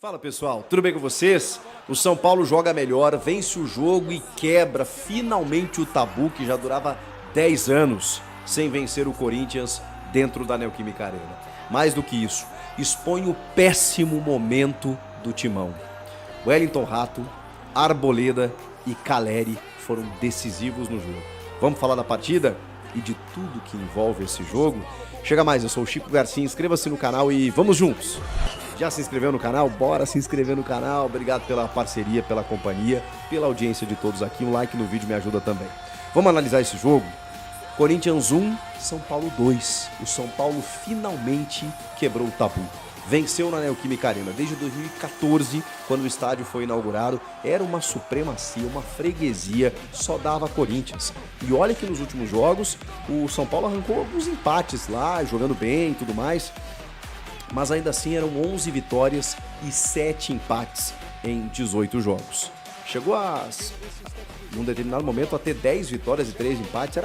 Fala pessoal, tudo bem com vocês? O São Paulo joga melhor, vence o jogo e quebra finalmente o tabu que já durava 10 anos sem vencer o Corinthians dentro da Neoquímica Arena. Mais do que isso, expõe o péssimo momento do timão. Wellington Rato, Arboleda e Caleri foram decisivos no jogo. Vamos falar da partida e de tudo que envolve esse jogo? Chega mais, eu sou o Chico Garcia, inscreva-se no canal e vamos juntos! Já se inscreveu no canal? Bora se inscrever no canal. Obrigado pela parceria, pela companhia, pela audiência de todos aqui. Um like no vídeo me ajuda também. Vamos analisar esse jogo? Corinthians 1, São Paulo 2. O São Paulo finalmente quebrou o tabu. Venceu na Neoquímica Arena. Desde 2014, quando o estádio foi inaugurado, era uma supremacia, uma freguesia, só dava Corinthians. E olha que nos últimos jogos, o São Paulo arrancou alguns empates lá, jogando bem e tudo mais. Mas ainda assim eram 11 vitórias e 7 empates em 18 jogos. Chegou num determinado momento a ter 10 vitórias e 3 empates,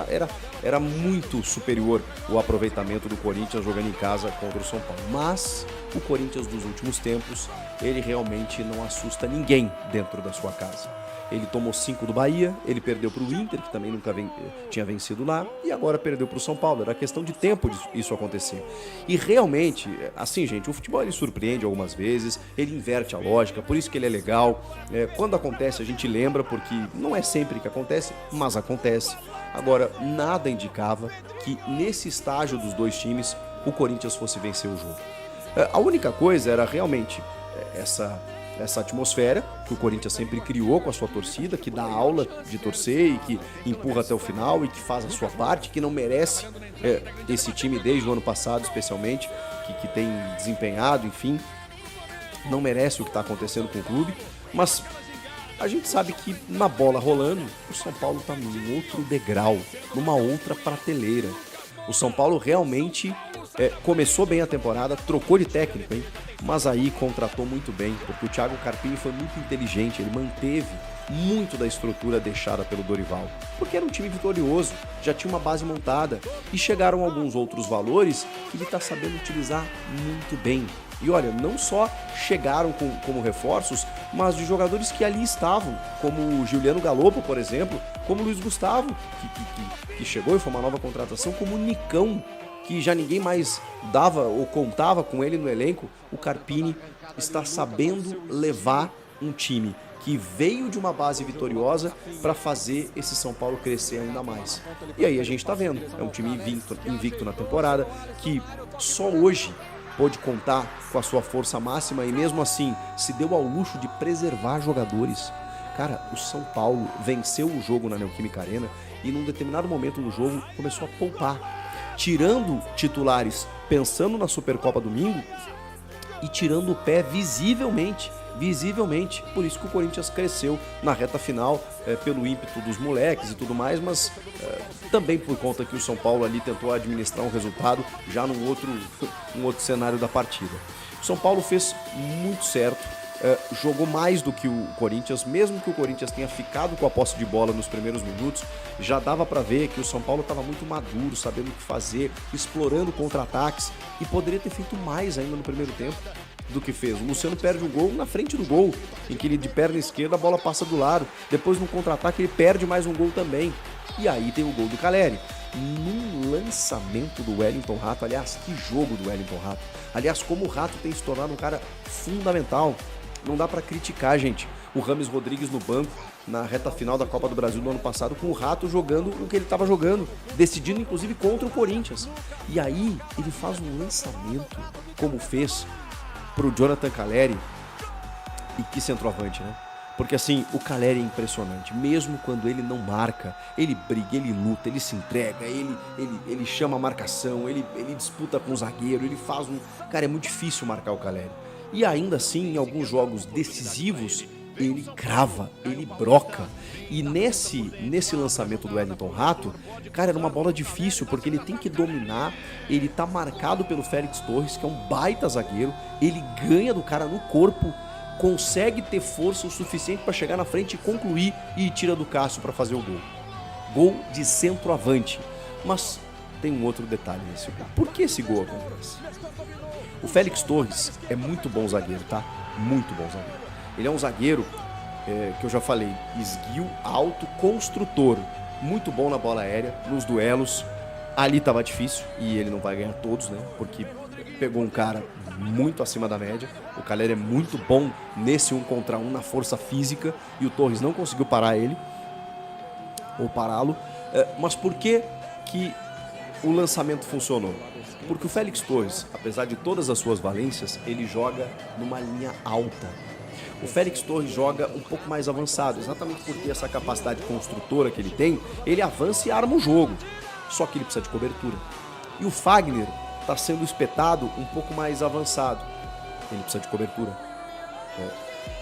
era muito superior o aproveitamento do Corinthians jogando em casa contra o São Paulo. Mas o Corinthians dos últimos tempos, ele realmente não assusta ninguém dentro da sua casa. Ele tomou 5 do Bahia, ele perdeu para o Inter, que também nunca tinha vencido lá, e agora perdeu para o São Paulo. Era questão de tempo isso acontecer. E realmente, assim gente, o futebol ele surpreende algumas vezes, ele inverte a lógica, por isso que ele é legal. Quando acontece a gente lembra, porque não é sempre que acontece, mas acontece. Agora, nada indicava que nesse estágio dos dois times, o Corinthians fosse vencer o jogo. A única coisa era realmente essa atmosfera que o Corinthians sempre criou com a sua torcida, que dá aula de torcer e que empurra até o final e que faz a sua parte, que não merece esse time desde o ano passado especialmente, que tem desempenhado, enfim, não merece o que está acontecendo com o clube, mas a gente sabe que na bola rolando, o São Paulo está num outro degrau, numa outra prateleira. O São Paulo realmente começou bem a temporada, trocou de técnico, hein? Mas aí contratou muito bem, porque o Thiago Carpini foi muito inteligente, ele manteve muito da estrutura deixada pelo Dorival, porque era um time vitorioso, já tinha uma base montada e chegaram alguns outros valores que ele está sabendo utilizar muito bem. E olha, não só chegaram como reforços, mas de jogadores que ali estavam, como o Juliano Galopo, por exemplo, como o Luiz Gustavo, que chegou e foi uma nova contratação, como o Nicão, que já ninguém mais dava ou contava com ele no elenco. O Carpini está sabendo levar um time que veio de uma base vitoriosa para fazer esse São Paulo crescer ainda mais. E aí a gente está vendo, é um time invicto na temporada, que só hoje pôde contar com a sua força máxima e mesmo assim se deu ao luxo de preservar jogadores. Cara, o São Paulo venceu o jogo na Neoquímica Arena e num determinado momento do jogo começou a poupar, tirando titulares pensando na Supercopa domingo e tirando o pé visivelmente. Por isso que o Corinthians cresceu na reta final, pelo ímpeto dos moleques e tudo mais, mas também por conta que o São Paulo ali tentou administrar um resultado já num outro cenário da partida. O São Paulo fez muito certo. Jogou mais do que o Corinthians, mesmo que o Corinthians tenha ficado com a posse de bola nos primeiros minutos, já dava para ver que o São Paulo estava muito maduro, sabendo o que fazer, explorando contra-ataques e poderia ter feito mais ainda no primeiro tempo do que fez. O Luciano perde um gol na frente do gol, em que ele de perna esquerda a bola passa do lado, depois no contra-ataque ele perde mais um gol também. E aí tem o gol do Caleri, num lançamento do Wellington Rato. Aliás, que jogo do Wellington Rato. Aliás, como o Rato tem se tornado um cara fundamental. Não dá pra criticar, gente, o Rames Rodrigues no banco na reta final da Copa do Brasil do ano passado, com o Rato jogando o que ele estava jogando, decidindo inclusive contra o Corinthians. E aí ele faz um lançamento, como fez pro Jonathan Caleri, e que centroavante, né? Porque assim, o Caleri é impressionante, mesmo quando ele não marca, ele briga, ele luta, ele se entrega, ele chama a marcação, ele disputa com o zagueiro, ele faz um... Cara, é muito difícil marcar o Caleri. E ainda assim, em alguns jogos decisivos, ele crava, ele broca. E nesse lançamento do Wellington Rato, cara, era uma bola difícil, porque ele tem que dominar, ele tá marcado pelo Félix Torres, que é um baita zagueiro, ele ganha do cara no corpo, consegue ter força o suficiente para chegar na frente e concluir e tira do Cássio para fazer o gol. Gol de centroavante. Mas tem um outro detalhe nesse gol. Por que esse gol acontece? O Félix Torres é muito bom zagueiro, tá? muito bom zagueiro. Ele é um zagueiro, que eu já falei, esguio, alto, construtor, muito bom na bola aérea, nos duelos. Ali estava difícil e ele não vai ganhar todos, né? Porque pegou um cara muito acima da média. O Calleri é muito bom nesse 1 contra 1 na força física e o Torres não conseguiu parar ele ou pará-lo. Mas por que o lançamento funcionou? Porque o Félix Torres, apesar de todas as suas valências, ele joga numa linha alta. O Félix Torres joga um pouco mais avançado, exatamente por ter essa capacidade construtora que ele tem, ele avança e arma o jogo. Só que ele precisa de cobertura. E o Fagner está sendo espetado um pouco mais avançado. Ele precisa de cobertura.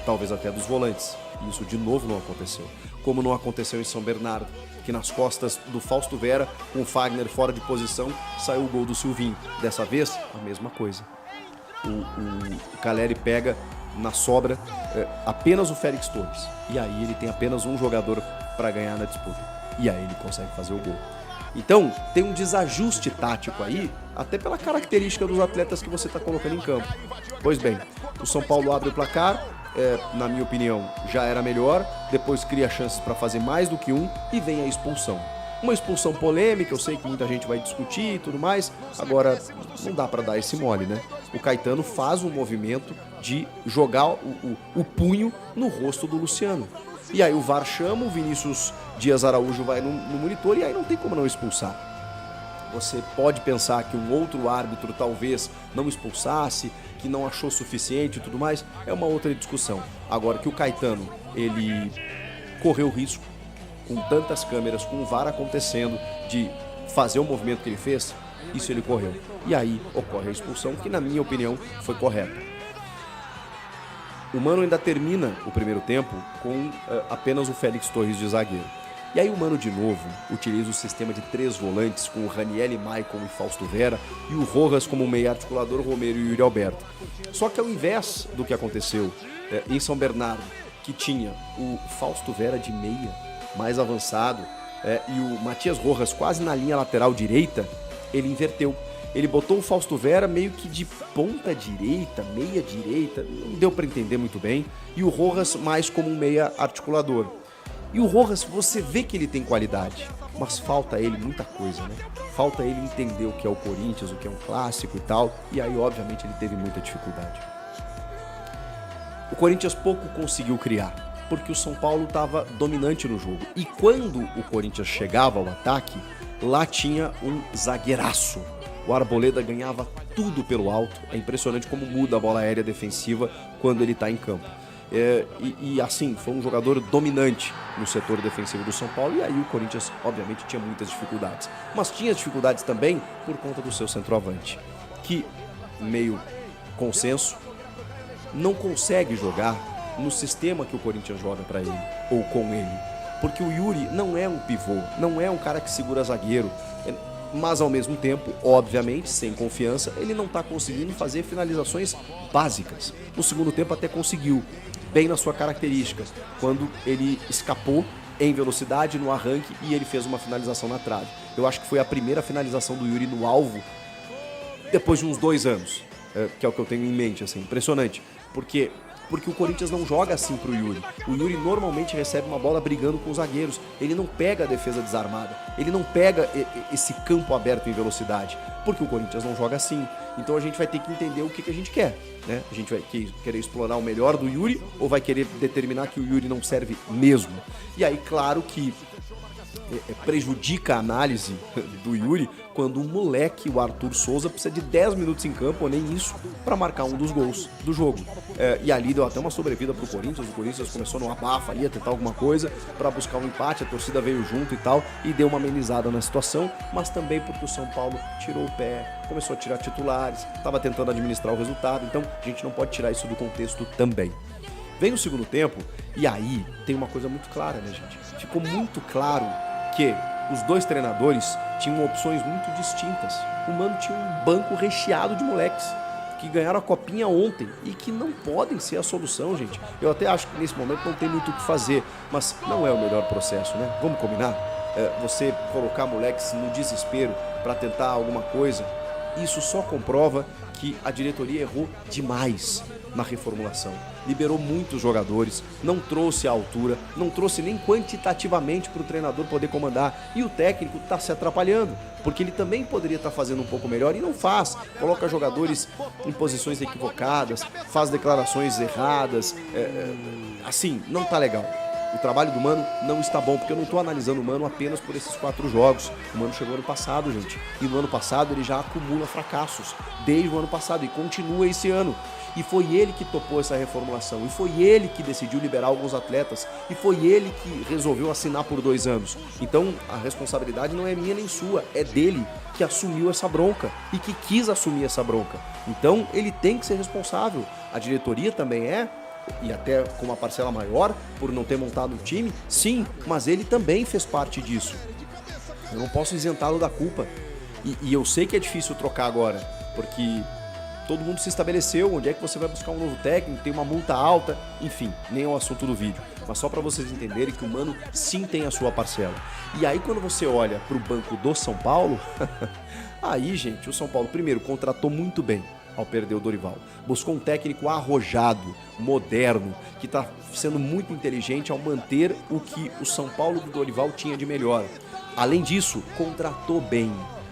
Talvez até dos volantes. E isso de novo não aconteceu. Como não aconteceu em São Bernardo, que nas costas do Fausto Vera, com o Fagner fora de posição, saiu o gol do Silvinho. Dessa vez, a mesma coisa. O Calleri pega na sobra apenas o Félix Torres. E aí ele tem apenas um jogador para ganhar na disputa. E aí ele consegue fazer o gol. Então, tem um desajuste tático aí, até pela característica dos atletas que você está colocando em campo. Pois bem, o São Paulo abre o placar, na minha opinião, já era melhor, depois cria chances para fazer mais do que um e vem a expulsão. Uma expulsão polêmica, eu sei que muita gente vai discutir e tudo mais, agora não dá para dar esse mole, né? O Caetano faz um movimento de jogar o punho no rosto do Luciano. E aí o VAR chama, o Vinícius Dias Araújo vai no monitor e aí não tem como não expulsar. Você pode pensar que um outro árbitro talvez não expulsasse, que não achou suficiente e tudo mais, é uma outra discussão. Agora que o Caetano, ele correu risco, com tantas câmeras, com o VAR acontecendo, de fazer o movimento que ele fez, isso ele correu. E aí ocorre a expulsão, que na minha opinião foi correta. O Mano ainda termina o primeiro tempo com apenas o Félix Torres de zagueiro. E aí o Mano de novo utiliza o sistema de 3 volantes com o Ranieri, Maicon e Fausto Vera e o Rojas como meio articulador, Romero e Yuri Alberto. Só que ao invés do que aconteceu em São Bernardo, que tinha o Fausto Vera de meia, mais avançado, e o Matias Rojas quase na linha lateral direita, ele inverteu. Ele botou o Fausto Vera meio que de ponta direita, meia direita, não deu para entender muito bem, e o Rojas mais como um meia articulador. E o Rojas, você vê que ele tem qualidade, mas falta a ele muita coisa, né? Falta ele entender o que é o Corinthians, o que é um clássico e tal, e aí obviamente ele teve muita dificuldade. O Corinthians pouco conseguiu criar, porque o São Paulo estava dominante no jogo. E quando o Corinthians chegava ao ataque, lá tinha um zagueiraço. O Arboleda ganhava tudo pelo alto. É impressionante como muda a bola aérea defensiva quando ele está em campo. E assim, foi um jogador dominante no setor defensivo do São Paulo. E aí o Corinthians, obviamente, tinha muitas dificuldades. Mas tinha dificuldades também por conta do seu centroavante, que, meio consenso, não consegue jogar no sistema que o Corinthians joga para ele, ou com ele. Porque o Yuri não é um pivô, não é um cara que segura zagueiro. Mas ao mesmo tempo, obviamente, sem confiança, ele não está conseguindo fazer finalizações básicas. No segundo tempo até conseguiu, bem na sua característica, quando ele escapou em velocidade no arranque e ele fez uma finalização na trave. Eu acho que foi a primeira finalização do Yuri no alvo depois de uns 2 anos, que é o que eu tenho em mente, assim, impressionante. Porque o Corinthians não joga assim pro Yuri. O Yuri normalmente recebe uma bola brigando com os zagueiros. Ele não pega a defesa desarmada. Ele não pega esse campo aberto em velocidade. Porque o Corinthians não joga assim. Então a gente vai ter que entender o que a gente quer, né? A gente vai querer explorar o melhor do Yuri ou vai querer determinar que o Yuri não serve mesmo. E aí, claro que prejudica a análise do Yuri quando um moleque, o Arthur Souza, precisa de 10 minutos em campo, ou nem isso, para marcar um dos gols do jogo. E ali deu até uma sobrevida pro Corinthians. O Corinthians começou no abafa ali, a tentar alguma coisa para buscar um empate, a torcida veio junto e tal, e deu uma amenizada na situação, mas também porque o São Paulo tirou o pé, começou a tirar titulares, estava tentando administrar o resultado, então a gente não pode tirar isso do contexto também. Vem no segundo tempo, e aí tem uma coisa muito clara, né, gente? Ficou muito claro que os 2 treinadores tinham opções muito distintas. O Mano tinha um banco recheado de moleques que ganharam a copinha ontem e que não podem ser a solução, gente. Eu até acho que nesse momento não tem muito o que fazer, mas não é o melhor processo, né? Vamos combinar? Você colocar moleques no desespero para tentar alguma coisa, Isso só comprova que a diretoria errou demais na reformulação. Liberou muitos jogadores, não trouxe a altura, não trouxe nem quantitativamente para o treinador poder comandar. E o técnico está se atrapalhando, porque ele também poderia estar fazendo um pouco melhor e não faz. Coloca jogadores em posições equivocadas, faz declarações erradas, assim, não tá legal. O trabalho do Mano não está bom, porque eu não estou analisando o Mano apenas por esses 4 jogos. O Mano chegou ano passado, gente, e no ano passado ele já acumula fracassos, desde o ano passado, e continua esse ano. E foi ele que topou essa reformulação, e foi ele que decidiu liberar alguns atletas, e foi ele que resolveu assinar por 2 anos. Então a responsabilidade não é minha nem sua, é dele, que assumiu essa bronca e que quis assumir essa bronca. Então ele tem que ser responsável, a diretoria também e até com uma parcela maior por não ter montado um time, sim, mas ele também fez parte disso. Eu não posso isentá-lo da culpa. E eu sei que é difícil trocar agora, porque todo mundo se estabeleceu, onde é que você vai buscar um novo técnico, tem uma multa alta, enfim, nem é o assunto do vídeo. Mas só para vocês entenderem que o Mano sim tem a sua parcela. E aí quando você olha para o banco do São Paulo, aí, gente, o São Paulo primeiro contratou muito bem ao perder o Dorival. Buscou um técnico arrojado, moderno, que está sendo muito inteligente ao manter o que o São Paulo do Dorival tinha de melhor. Além disso, contratou bem.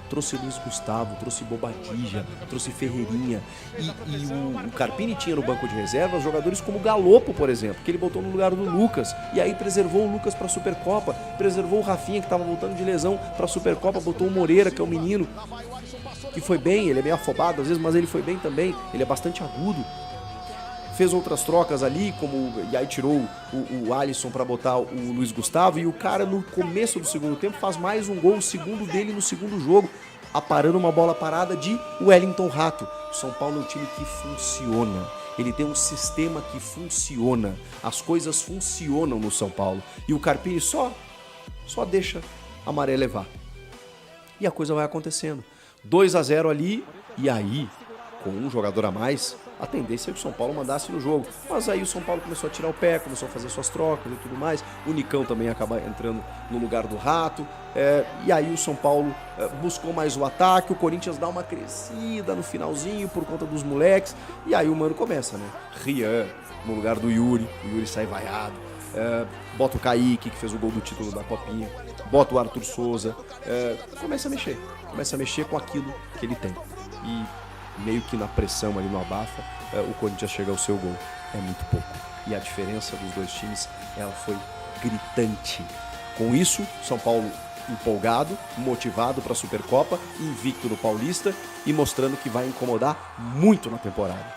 Trouxe Luiz Gustavo, trouxe Bobadilla, trouxe Ferreirinha. E o Carpini tinha no banco de reservas jogadores como o Galopo, por exemplo, que ele botou no lugar do Lucas. E aí preservou o Lucas para a Supercopa, preservou o Rafinha, que estava voltando de lesão, para a Supercopa, botou o Moreira, que é o menino, que foi bem, ele é meio afobado às vezes, mas ele foi bem também, ele é bastante agudo. Fez outras trocas ali, e aí tirou o Alisson para botar o Luiz Gustavo, e o cara no começo do segundo tempo faz mais um gol, o segundo dele no segundo jogo, aparando uma bola parada de Wellington Rato. O São Paulo é um time que funciona, ele tem um sistema que funciona, as coisas funcionam no São Paulo, e o Carpini só deixa a maré levar. E a coisa vai acontecendo. 2-0 ali, e aí, com um jogador a mais, a tendência é que o São Paulo mandasse no jogo. Mas aí o São Paulo começou a tirar o pé, começou a fazer suas trocas e tudo mais. O Nicão também acaba entrando no lugar do Rato. E aí o São Paulo buscou mais o ataque. O Corinthians dá uma crescida no finalzinho por conta dos moleques. E aí o Mano começa, né? Rian no lugar do Yuri. O Yuri sai vaiado. Bota o Kaique, que fez o gol do título da Copinha. Bota o Arthur Souza. Começa a mexer. Começa a mexer com aquilo que ele tem. E meio que na pressão ali no abafa, o Corinthians chega ao seu gol. É muito pouco. E a diferença dos dois times, ela foi gritante. Com isso, São Paulo empolgado, motivado para a Supercopa, invicto no Paulista e mostrando que vai incomodar muito na temporada.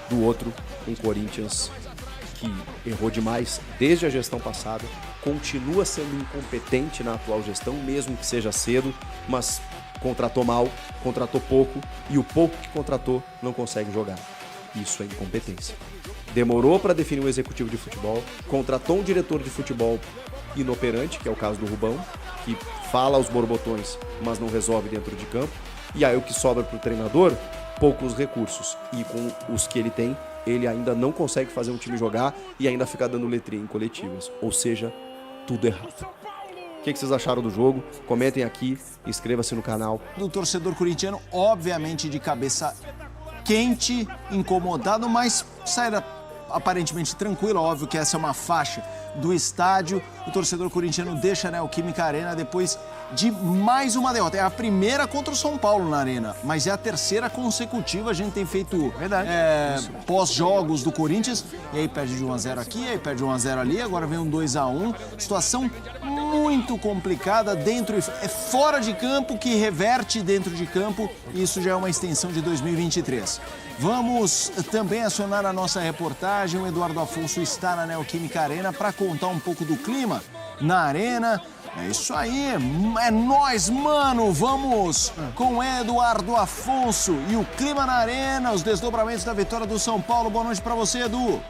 Do outro, um Corinthians que errou demais desde a gestão passada, continua sendo incompetente na atual gestão, mesmo que seja cedo, mas contratou mal, contratou pouco, e o pouco que contratou não consegue jogar. Isso é incompetência. Demorou para definir um executivo de futebol, contratou um diretor de futebol inoperante, que é o caso do Rubão, que fala aos borbotões, mas não resolve dentro de campo, e aí o que sobra para o treinador? Poucos recursos, e com os que ele tem, ele ainda não consegue fazer um time jogar e ainda fica dando letrinha em coletivas, ou seja, tudo errado. O que vocês acharam do jogo? Comentem aqui, inscreva-se no canal. Do torcedor corintiano, obviamente de cabeça quente, incomodado, mas saída aparentemente tranquila. Óbvio que essa é uma faixa do estádio. O torcedor corintiano deixa a Neoquímica Arena depois de mais uma derrota. É a primeira contra o São Paulo na Arena, mas é a terceira consecutiva. A gente tem feito pós-jogos do Corinthians, e aí perde de 1-0 aqui, aí perde 1-0 ali, agora vem um 2-1. Situação muito complicada dentro e fora de campo, que reverte dentro de campo, e isso já é uma extensão de 2023. Vamos também acionar a nossa reportagem. O Eduardo Afonso está na Neoquímica Arena para contar um pouco do clima na Arena. É isso aí, é nóis, mano! Vamos com o Eduardo Afonso e o clima na Arena, os desdobramentos da vitória do São Paulo. Boa noite para você, Edu.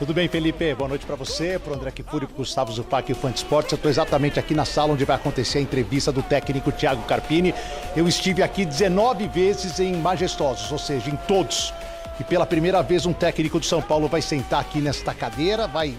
Tudo bem, Felipe? Boa noite para você, para o André Kifuri, para o Gustavo Zupac e o Fã de Esportes. Eu estou exatamente aqui na sala onde vai acontecer a entrevista do técnico Thiago Carpini. Eu estive aqui 19 vezes em Majestosos, ou seja, em todos. E pela primeira vez um técnico do São Paulo vai sentar aqui nesta cadeira, vai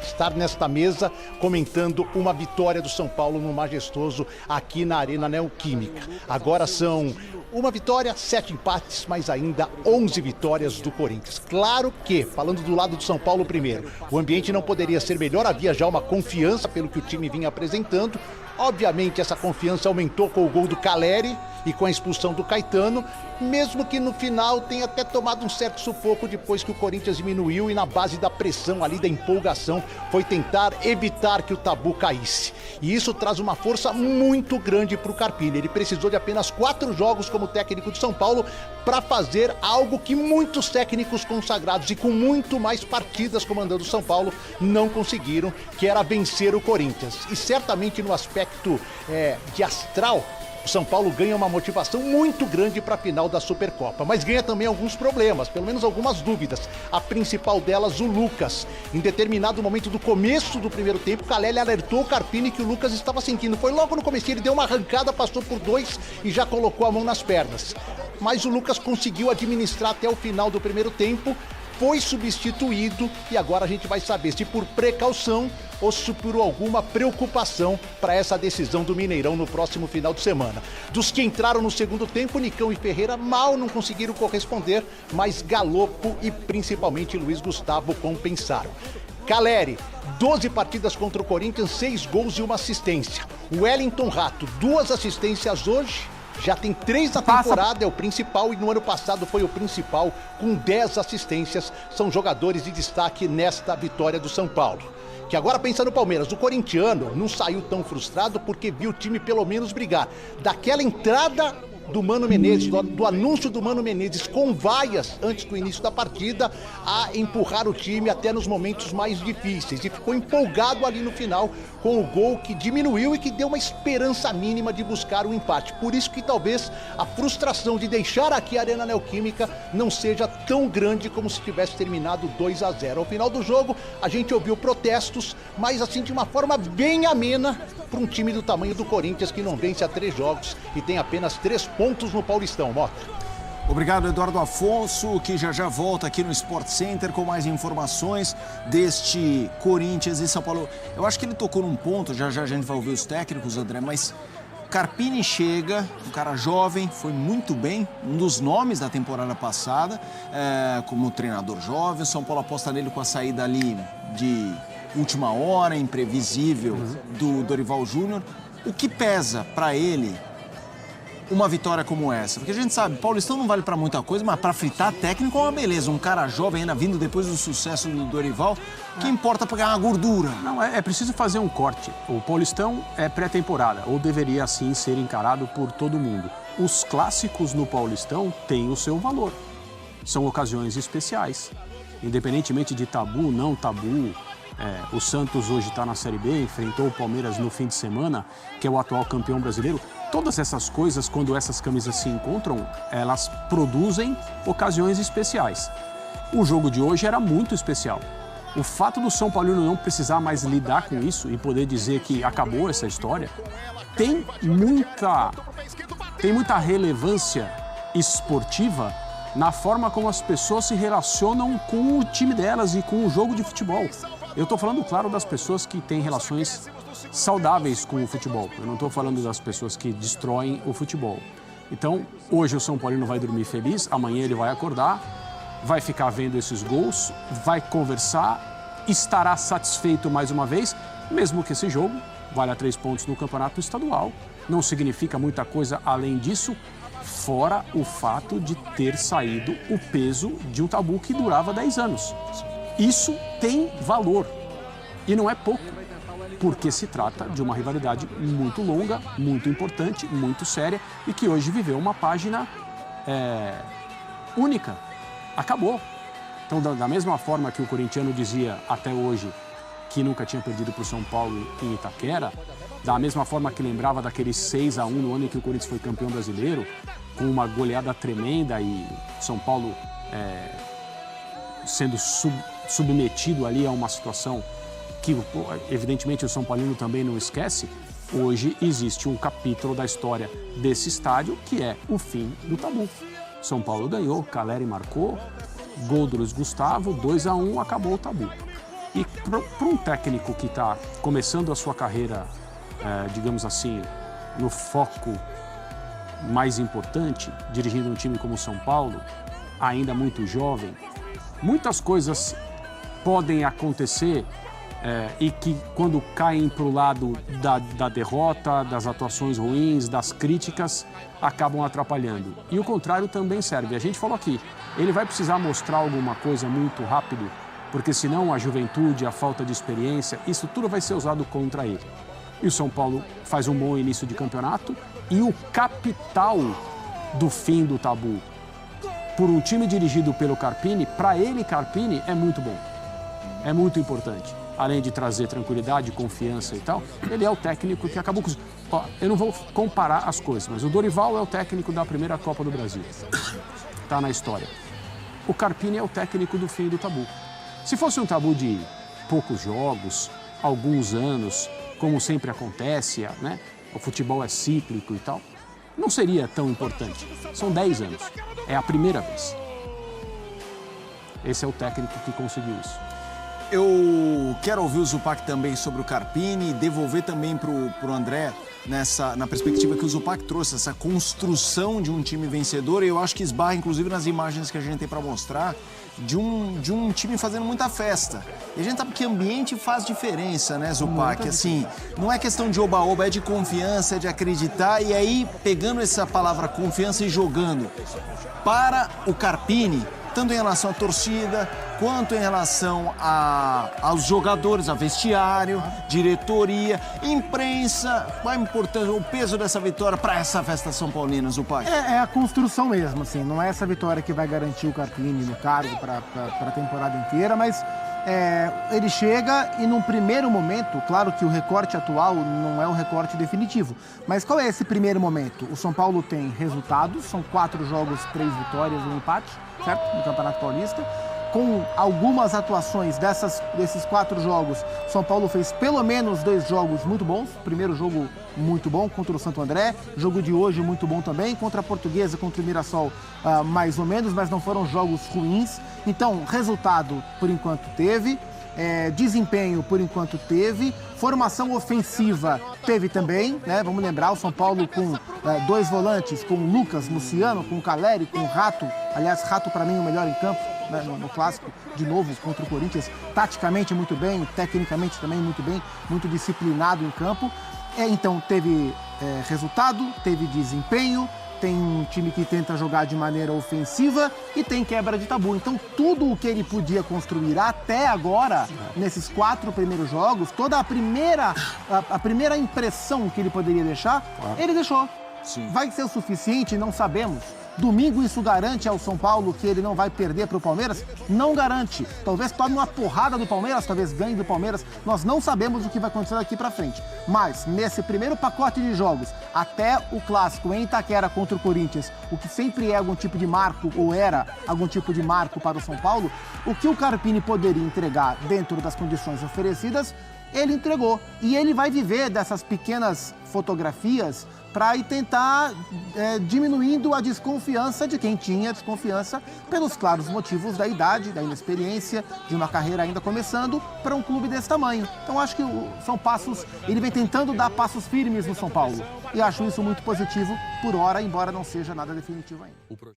estar nesta mesa comentando uma vitória do São Paulo no majestoso aqui na Arena Neoquímica. Agora são uma vitória, 7 empates, mas ainda 11 vitórias do Corinthians. Claro que, falando do lado do São Paulo primeiro, o ambiente não poderia ser melhor, havia já uma confiança pelo que o time vinha apresentando. Obviamente essa confiança aumentou com o gol do Caleri e com a expulsão do Caetano, mesmo que no final tenha até tomado um certo sufoco depois que o Corinthians diminuiu e na base da pressão ali, da empolgação, foi tentar evitar que o Tabu caísse. E isso traz uma força muito grande para o Carpini. Ele precisou de apenas 4 jogos como técnico de São Paulo para fazer algo que muitos técnicos consagrados e com muito mais partidas comandando o São Paulo não conseguiram, que era vencer o Corinthians. E certamente no aspecto de astral, o São Paulo ganha uma motivação muito grande para a final da Supercopa, mas ganha também alguns problemas, pelo menos algumas dúvidas. A principal delas, o Lucas. Em determinado momento do começo do primeiro tempo, Caleri alertou o Carpini que o Lucas estava sentindo. Foi logo no começo, ele deu uma arrancada, passou por 2 e já colocou a mão nas pernas. Mas o Lucas conseguiu administrar até o final do primeiro tempo, foi substituído e agora a gente vai saber se por precaução ou se por alguma preocupação para essa decisão do Mineirão no próximo final de semana. Dos que entraram no segundo tempo, Nicão e Ferreira mal não conseguiram corresponder, mas Galopo e principalmente Luiz Gustavo compensaram. Caleri, 12 partidas contra o Corinthians, 6 gols e 1 assistência. O Wellington Rato, 2 assistências hoje. Já tem 3 na temporada, é o principal, e no ano passado foi o principal, com 10 assistências. São jogadores de destaque nesta vitória do São Paulo. Que agora pensa no Palmeiras, o corintiano não saiu tão frustrado porque viu o time pelo menos brigar. Daquela entrada do Mano Menezes, do anúncio do Mano Menezes com vaias antes do início da partida, a empurrar o time até nos momentos mais difíceis. E ficou empolgado ali no final com o gol que diminuiu e que deu uma esperança mínima de buscar o empate. Por isso que talvez a frustração de deixar aqui a Arena Neoquímica não seja tão grande como se tivesse terminado 2-0. Ao final do jogo, a gente ouviu protestos, mas assim de uma forma bem amena para um time do tamanho do Corinthians, que não vence há 3 jogos e tem apenas 3 pontos no Paulistão. Mota. Obrigado, Eduardo Afonso, que já volta aqui no Sport Center com mais informações deste Corinthians e São Paulo. Eu acho que ele tocou num ponto, já a gente vai ouvir os técnicos, André, mas Carpini chega, um cara jovem, foi muito bem, um dos nomes da temporada passada, como treinador jovem. O São Paulo aposta nele com a saída ali de última hora, imprevisível, do Dorival Júnior. O que pesa para ele uma vitória como essa? Porque a gente sabe, Paulistão não vale para muita coisa, mas para fritar técnico é uma beleza. Um cara jovem ainda vindo depois do sucesso do Dorival, que importa para ganhar uma gordura. Não, é preciso fazer um corte. O Paulistão é pré-temporada, ou deveria assim ser encarado por todo mundo. Os clássicos no Paulistão têm o seu valor. São ocasiões especiais. Independentemente de tabu, não tabu. O Santos hoje está na Série B, enfrentou o Palmeiras no fim de semana, que é o atual campeão brasileiro. Todas essas coisas, quando essas camisas se encontram, elas produzem ocasiões especiais. O jogo de hoje era muito especial. O fato do São Paulino não precisar mais lidar com isso e poder dizer que acabou essa história, tem muita relevância esportiva na forma como as pessoas se relacionam com o time delas e com o jogo de futebol. Eu estou falando, claro, das pessoas que têm relações saudáveis com o futebol. Eu não estou falando das pessoas que destroem o futebol. Então, hoje o São Paulino vai dormir feliz, amanhã ele vai acordar, vai ficar vendo esses gols, vai conversar, estará satisfeito mais uma vez, mesmo que esse jogo valha 3 pontos no campeonato estadual. Não significa muita coisa além disso, fora o fato de ter saído o peso de um tabu que durava 10 anos. Isso tem valor e não é pouco, porque se trata de uma rivalidade muito longa, muito importante, muito séria e que hoje viveu uma página única. Acabou. Então, da mesma forma que o corintiano dizia até hoje que nunca tinha perdido para o São Paulo em Itaquera, da mesma forma que lembrava daquele 6-1 no ano em que o Corinthians foi campeão brasileiro, com uma goleada tremenda e São Paulo sendo submetido ali a uma situação que, evidentemente, o São Paulino também não esquece. Hoje existe um capítulo da história desse estádio que é o fim do tabu. São Paulo ganhou, Caleri marcou gol do Luiz Gustavo, 2-1, acabou o tabu. E para um técnico que está começando a sua carreira, digamos assim, no foco mais importante, dirigindo um time como o São Paulo, ainda muito jovem, muitas coisas podem acontecer e que quando caem para o lado da derrota, das atuações ruins, das críticas, acabam atrapalhando. E o contrário também serve. A gente falou aqui, ele vai precisar mostrar alguma coisa muito rápido, porque senão a juventude, a falta de experiência, isso tudo vai ser usado contra ele. E o São Paulo faz um bom início de campeonato e o capital do fim do tabu, por um time dirigido pelo Carpini, para ele, Carpini, é muito bom. É muito importante. Além de trazer tranquilidade, confiança e tal, ele é o técnico que acabou com... Ó, eu não vou comparar as coisas, mas o Dorival é o técnico da primeira Copa do Brasil. Tá na história. O Carpini é o técnico do fim do tabu. Se fosse um tabu de poucos jogos, alguns anos, como sempre acontece, né? O futebol é cíclico e tal, não seria tão importante. São 10 anos. É a primeira vez. Esse é o técnico que conseguiu isso. Eu quero ouvir o Zupac também sobre o Carpini e devolver também para o André na perspectiva que o Zupac trouxe, essa construção de um time vencedor. E eu acho que esbarra, inclusive, nas imagens que a gente tem para mostrar, de um time fazendo muita festa. E a gente sabe que ambiente faz diferença, né, Zupac? Assim, não é questão de oba-oba, é de confiança, é de acreditar. E aí, pegando essa palavra confiança e jogando para o Carpini, tanto em relação à torcida, quanto em relação aos jogadores, a vestiário, diretoria, imprensa, qual a importância, o peso dessa vitória para essa festa são paulina, Zupac? É a construção mesmo, assim, não é essa vitória que vai garantir o Carpini no cargo para a temporada inteira, mas ele chega e num primeiro momento, claro que o recorte atual não é o recorte definitivo, mas qual é esse primeiro momento? O São Paulo tem resultados, são 4 jogos, 3 vitórias e um empate, certo? No Campeonato Paulista. Com algumas atuações desses 4 jogos, São Paulo fez pelo menos 2 jogos muito bons. Primeiro jogo muito bom contra o Santo André, jogo de hoje muito bom também, contra a Portuguesa, contra o Mirassol mais ou menos, mas não foram jogos ruins. Então, resultado por enquanto teve, desempenho por enquanto teve, formação ofensiva teve também, né? Vamos lembrar, o São Paulo com 2 volantes, com o Lucas, Luciano, com o Caleri, com o Rato. Aliás, Rato para mim o melhor em campo, né? No clássico, de novo, contra o Corinthians, taticamente muito bem, tecnicamente também muito bem, muito disciplinado em campo. Então teve resultado, teve desempenho, tem um time que tenta jogar de maneira ofensiva e tem quebra de tabu. Então, tudo o que ele podia construir até agora, nesses 4 primeiros jogos, toda a primeira impressão que ele poderia deixar, ele deixou. Sim. Vai ser o suficiente? Não sabemos. Domingo isso garante ao São Paulo que ele não vai perder para o Palmeiras? Não garante. Talvez tome uma porrada do Palmeiras, talvez ganhe do Palmeiras. Nós não sabemos o que vai acontecer daqui para frente. Mas nesse primeiro pacote de jogos, até o clássico em Itaquera contra o Corinthians, o que sempre é algum tipo de marco, ou era algum tipo de marco para o São Paulo, o que o Carpini poderia entregar dentro das condições oferecidas, ele entregou. E ele vai viver dessas pequenas fotografias para ir tentar diminuindo a desconfiança de quem tinha desconfiança pelos claros motivos da idade, da inexperiência, de uma carreira ainda começando para um clube desse tamanho. Então acho que são passos, ele vem tentando dar passos firmes no São Paulo e acho isso muito positivo por hora, embora não seja nada definitivo ainda.